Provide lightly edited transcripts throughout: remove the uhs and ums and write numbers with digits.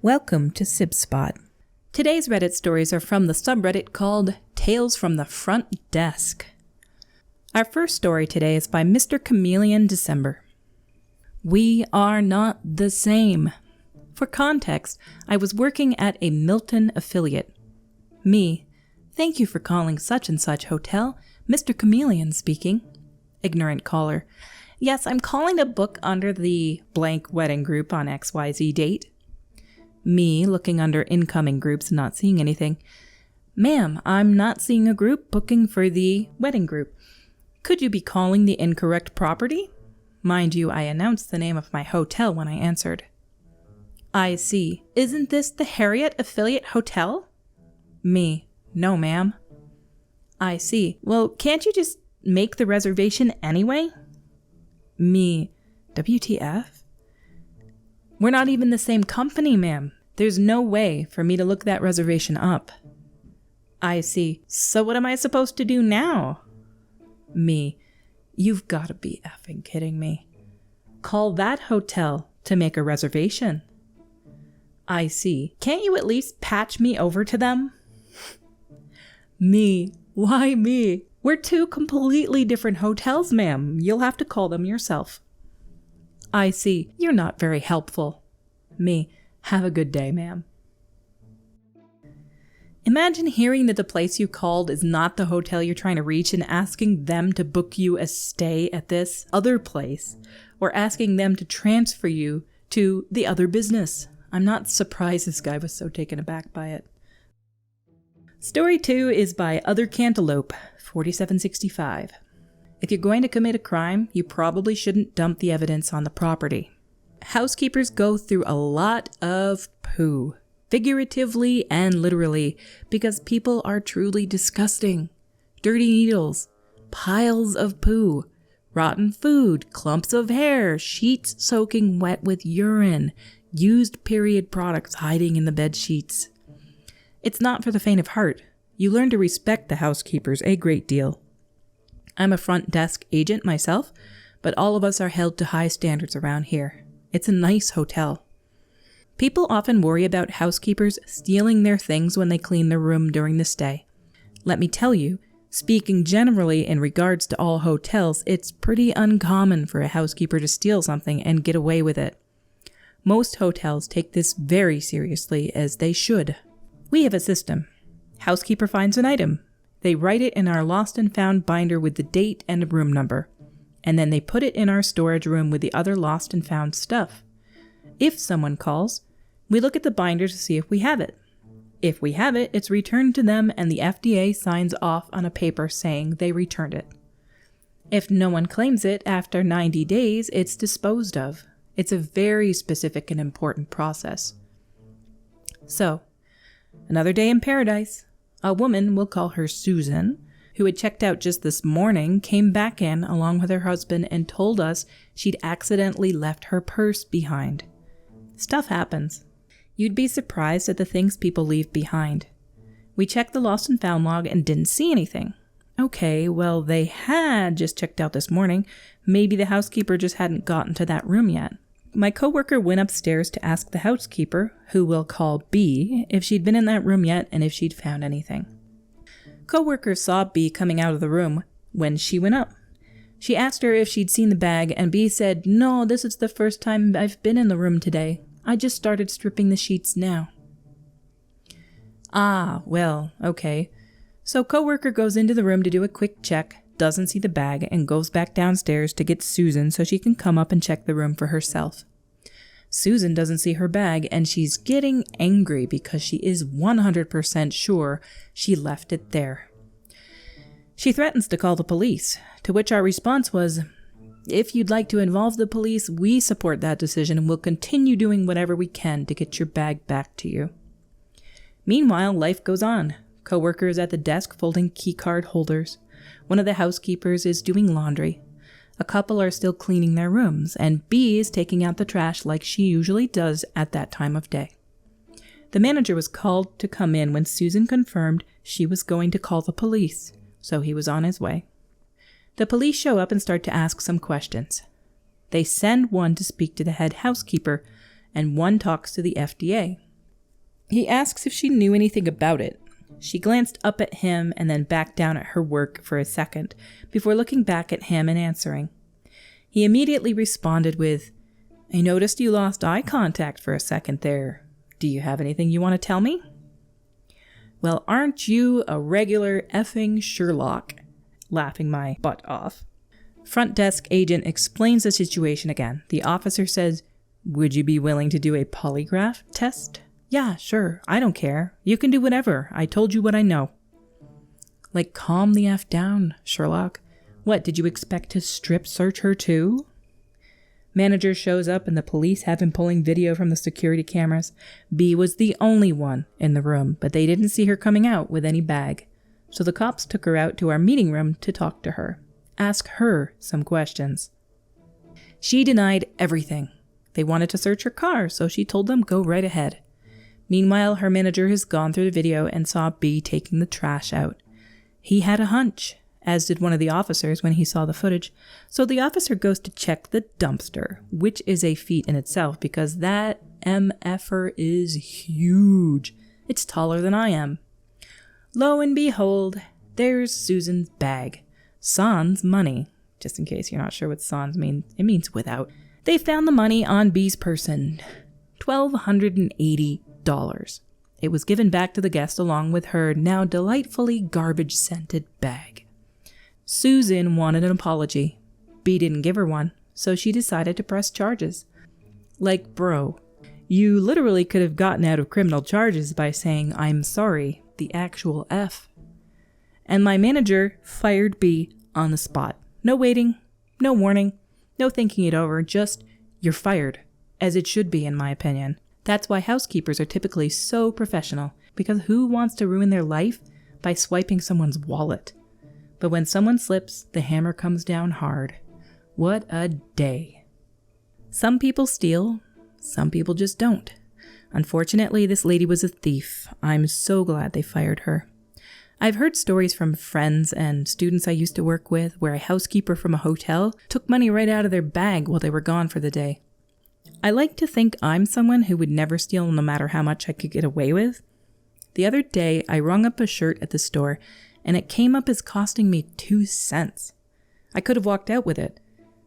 Welcome to SibSpot. Today's Reddit stories are from the subreddit called Tales from the Front Desk. Our first story today is by Mr. Chameleon December. We are not the same. For context, I was working at a Milton affiliate. Me, thank you for calling such and such hotel. Mr. Chameleon speaking. Ignorant caller. Yes, I'm calling to book under the blank wedding group on XYZ date. Me, looking under incoming groups and not seeing anything. Ma'am, I'm not seeing a group booking for the wedding group. Could you be calling the incorrect property? Mind you, I announced the name of my hotel when I answered. I see. Isn't this the Harriet Affiliate Hotel? Me, no ma'am. I see. Well, can't you just make the reservation anyway? Me, WTF? We're not even the same company, ma'am. There's no way for me to look that reservation up. I see. So what am I supposed to do now? Me, you've got to be effing kidding me. Call that hotel to make a reservation. I see. Can't you at least patch me over to them? Me, why me? We're two completely different hotels, ma'am. You'll have to call them yourself. I see. You're not very helpful. Me, have a good day, ma'am. Imagine hearing that the place you called is not the hotel you're trying to reach and asking them to book you a stay at this other place, or asking them to transfer you to the other business. I'm not surprised this guy was so taken aback by it. Story 2 is by Other Cantaloupe, 4765. If you're going to commit a crime, you probably shouldn't dump the evidence on the property. Housekeepers go through a lot of poo, figuratively and literally, because people are truly disgusting. Dirty needles, piles of poo, rotten food, clumps of hair, sheets soaking wet with urine, used period products hiding in the bed sheets. It's not for the faint of heart. You learn to respect the housekeepers a great deal. I'm a front desk agent myself, but all of us are held to high standards around here. It's a nice hotel. People often worry about housekeepers stealing their things when they clean their room during the stay. Let me tell you, speaking generally in regards to all hotels, it's pretty uncommon for a housekeeper to steal something and get away with it. Most hotels take this very seriously, as they should. We have a system. Housekeeper finds an item. They write it in our lost and found binder with the date and a room number, and then they put it in our storage room with the other lost and found stuff. If someone calls, we look at the binder to see if we have it. If we have it, it's returned to them and the FDA signs off on a paper saying they returned it. If no one claims it after 90 days, it's disposed of. It's a very specific and important process. So, another day in paradise. A woman, we'll call her Susan, who had checked out just this morning, came back in along with her husband and told us she'd accidentally left her purse behind. Stuff happens. You'd be surprised at the things people leave behind. We checked the lost and found log and didn't see anything. Okay, well, they had just checked out this morning. Maybe the housekeeper just hadn't gotten to that room yet. My coworker went upstairs to ask the housekeeper, who we'll call B, if she'd been in that room yet and if she'd found anything. Coworker saw B coming out of the room when she went up. She asked her if she'd seen the bag, and B said, "No, this is the first time I've been in the room today. I just started stripping the sheets now." Ah, well, okay. So coworker goes into the room to do a quick check, doesn't see the bag, and goes back downstairs to get Susan so she can come up and check the room for herself. Susan doesn't see her bag, and she's getting angry because she is 100% sure she left it there. She threatens to call the police, to which our response was, "If you'd like to involve the police, we support that decision and will continue doing whatever we can to get your bag back to you." Meanwhile, life goes on. Coworker is at the desk folding keycard holders. One of the housekeepers is doing laundry. A couple are still cleaning their rooms, and B is taking out the trash like she usually does at that time of day. The manager was called to come in when Susan confirmed she was going to call the police, so he was on his way. The police show up and start to ask some questions. They send one to speak to the head housekeeper, and one talks to the FDA. He asks if she knew anything about it. She glanced up at him and then back down at her work for a second before looking back at him and answering. He immediately responded with, "I noticed you lost eye contact for a second there. Do you have anything you want to tell me?" "Well, aren't you a regular effing Sherlock?" Laughing my butt off. Front desk agent explains the situation again. The officer says, "Would you be willing to do a polygraph test?" "Yeah, sure. I don't care. You can do whatever. I told you what I know." Like, calm the F down, Sherlock. What, did you expect to strip search her too? Manager shows up and the police have him pulling video from the security cameras. B was the only one in the room, but they didn't see her coming out with any bag. So the cops took her out to our meeting room to talk to her. Ask her some questions. She denied everything. They wanted to search her car, so she told them go right ahead. Meanwhile, her manager has gone through the video and saw B taking the trash out. He had a hunch, as did one of the officers when he saw the footage. So the officer goes to check the dumpster, which is a feat in itself because that MFer is huge. It's taller than I am. Lo and behold, there's Susan's bag. Sans money. Just in case you're not sure what sans means, it means without. They found the money on B's person. $1,280. It was given back to the guest along with her now delightfully garbage-scented bag. Susan wanted an apology. B didn't give her one, so she decided to press charges. Like, bro, you literally could have gotten out of criminal charges by saying, "I'm sorry," the actual F. And my manager fired B on the spot. No waiting, no warning, no thinking it over, just, you're fired, as it should be in my opinion. That's why housekeepers are typically so professional, because who wants to ruin their life by swiping someone's wallet? But when someone slips, the hammer comes down hard. What a day. Some people steal, some people just don't. Unfortunately, this lady was a thief. I'm so glad they fired her. I've heard stories from friends and students I used to work with where a housekeeper from a hotel took money right out of their bag while they were gone for the day. I like to think I'm someone who would never steal no matter how much I could get away with. The other day, I rung up a shirt at the store, and it came up as costing me 2 cents. I could have walked out with it.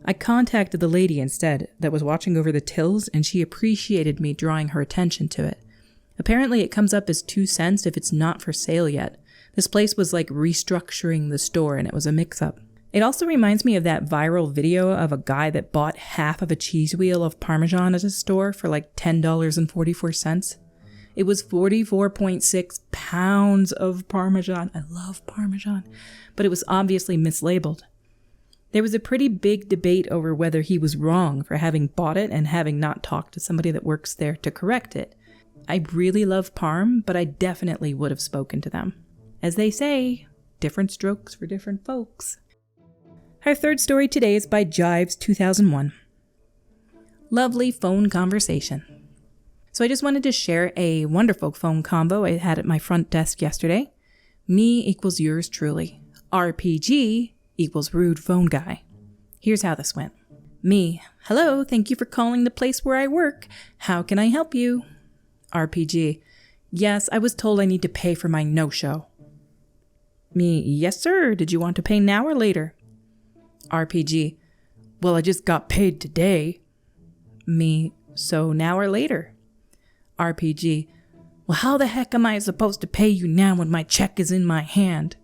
I contacted the lady instead that was watching over the tills, and she appreciated me drawing her attention to it. Apparently, it comes up as 2 cents if it's not for sale yet. This place was like restructuring the store, and it was a mix-up. It also reminds me of that viral video of a guy that bought half of a cheese wheel of Parmesan at a store for like $10.44. It was 44.6 pounds of Parmesan. I love Parmesan. But it was obviously mislabeled. There was a pretty big debate over whether he was wrong for having bought it and having not talked to somebody that works there to correct it. I really love Parm, but I definitely would have spoken to them. As they say, different strokes for different folks. Our third story today is by Jives 2001. Lovely phone conversation. So I just wanted to share a wonderful phone combo I had at my front desk yesterday. Me equals yours truly. RPG equals rude phone guy. Here's how this went. Me, hello, thank you for calling the place where I work. How can I help you? RPG, yes, I was told I need to pay for my no-show. Me, yes sir, did you want to pay now or later? RPG, well, I just got paid today. Me, so now or later? RPG, well, how the heck am I supposed to pay you now when my check is in my hand?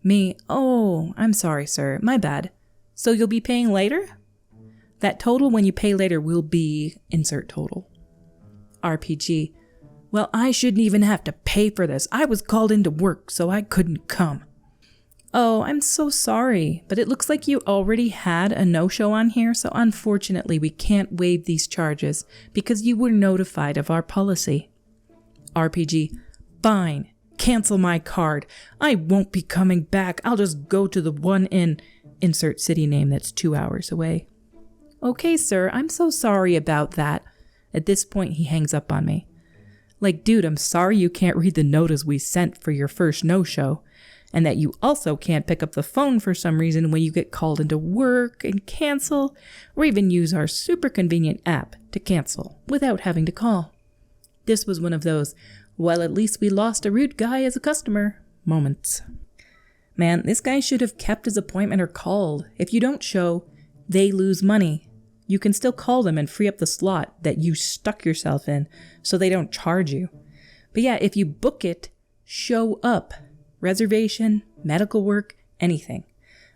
Me, oh, I'm sorry, sir, my bad. So you'll be paying later? That total when you pay later will be insert total. RPG, well, I shouldn't even have to pay for this. I was called into work, so I couldn't come. Oh, I'm so sorry, but it looks like you already had a no-show on here, so unfortunately we can't waive these charges because you were notified of our policy. RPG, fine, cancel my card. I won't be coming back. I'll just go to the one in insert city name that's 2 hours away. Okay, sir, I'm so sorry about that. At this point, he hangs up on me. Like, dude, I'm sorry you can't read the notice we sent for your first no-show. And that you also can't pick up the phone for some reason when you get called into work and cancel, or even use our super convenient app to cancel without having to call. This was one of those, well, at least we lost a rude guy as a customer moments. Man, this guy should have kept his appointment or called. If you don't show, they lose money. You can still call them and free up the slot that you stuck yourself in so they don't charge you. But yeah, if you book it, show up. Reservation, medical work, anything.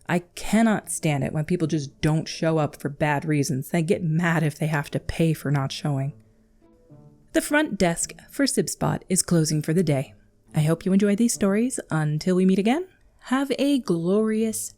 I cannot stand it when people just don't show up for bad reasons. They get mad if they have to pay for not showing. The front desk for SibSpot is closing for the day. I hope you enjoy these stories. Until we meet again, have a glorious